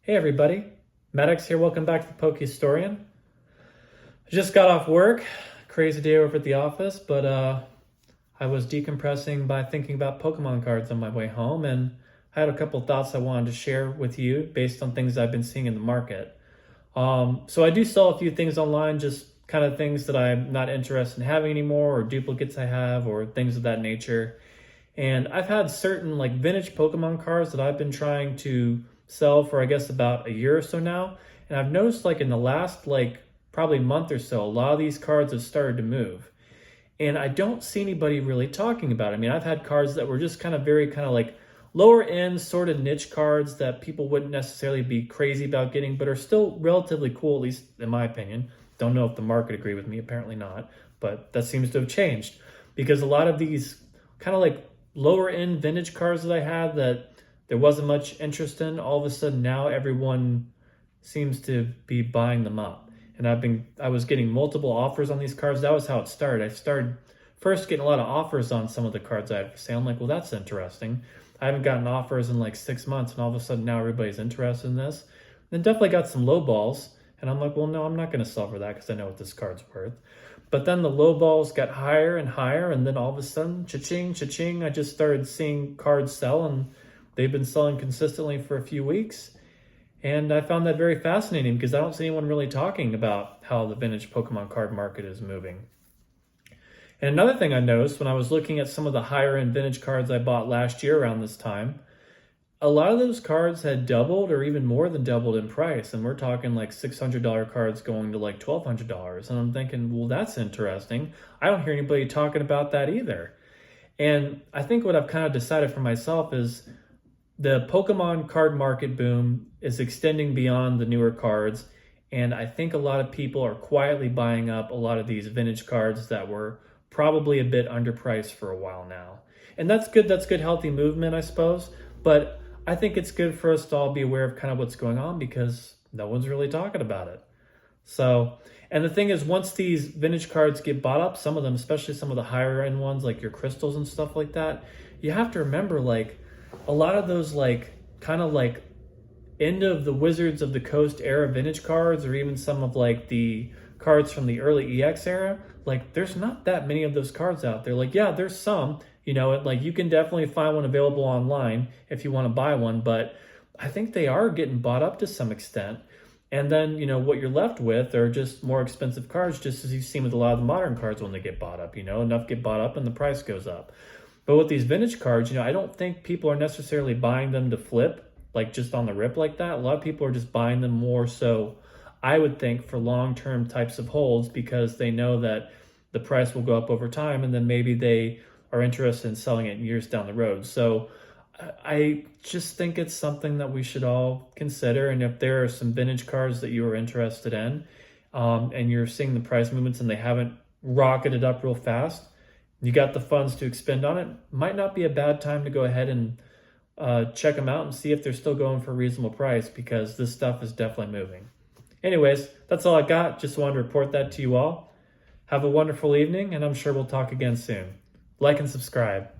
Hey everybody, Maddox here. Welcome back to the Poke Historian. I just got off work, crazy day over at the office, but I was decompressing by thinking about Pokemon cards on my way home, and I had a couple of thoughts I wanted to share with you based on things I've been seeing in the market. So I do sell a few things online, just kind of things that I'm not interested in having anymore, or duplicates I have, or things of that nature. And I've had certain like vintage Pokemon cards that I've been trying to sell for I guess about a year or so now. And I've noticed like in the last like probably month or so, a lot of these cards have started to move. And I don't see anybody really talking about it. I mean, I've had cards that were just kind of very kind of like lower end sort of niche cards that people wouldn't necessarily be crazy about getting, but are still relatively cool, at least in my opinion. Don't know if the market agree with me, apparently not, but that seems to have changed because a lot of these kind of like lower end vintage cars that I had that there wasn't much interest in, all of a sudden now everyone seems to be buying them up. And I was getting multiple offers on these cards. That was how it started. I started first getting a lot of offers on some of the cards I had for sale. I'm like, well, that's interesting. I haven't gotten offers in like 6 months, and all of a sudden now everybody's interested in this. Then definitely got some low balls, and I'm like, well, no, I'm not going to sell for that because I know what this card's worth. But then the low balls got higher and higher, and then all of a sudden, cha-ching, cha-ching, I just started seeing cards sell, and they've been selling consistently for a few weeks. And I found that very fascinating because I don't see anyone really talking about how the vintage Pokemon card market is moving. And another thing I noticed when I was looking at some of the higher end vintage cards I bought last year around this time, a lot of those cards had doubled or even more than doubled in price. And we're talking like $600 cards going to like $1,200. And I'm thinking, well, that's interesting. I don't hear anybody talking about that either. And I think what I've kind of decided for myself is the Pokemon card market boom is extending beyond the newer cards. And I think a lot of people are quietly buying up a lot of these vintage cards that were probably a bit underpriced for a while now. And that's good. That's good, healthy movement, I suppose. But I think it's good for us to all be aware of kind of what's going on because no one's really talking about it. So, and the thing is, once these vintage cards get bought up, some of them, especially some of the higher end ones, like your crystals and stuff like that, you have to remember, like, a lot of those, like, kind of like end of the Wizards of the Coast era vintage cards, or even some of like the cards from the early EX era, like, there's not that many of those cards out there. Like, yeah, there's some, like you can definitely find one available online if you want to buy one, but I think they are getting bought up to some extent. And then, what you're left with are just more expensive cards, just as you've seen with a lot of the modern cards when they get bought up, enough get bought up and the price goes up. But with these vintage cards, I don't think people are necessarily buying them to flip, like just on the rip like that. A lot of people are just buying them more so, I would think, for long-term types of holds because they know that the price will go up over time and then maybe they are interested in selling it years down the road. So I just think it's something that we should all consider. And if there are some vintage cards that you are interested in, and you're seeing the price movements and they haven't rocketed up real fast, you got the funds to expend on it, might not be a bad time to go ahead and check them out and see if they're still going for a reasonable price because this stuff is definitely moving. Anyways, that's all I got. Just wanted to report that to you all. Have a wonderful evening, and I'm sure we'll talk again soon. Like and subscribe.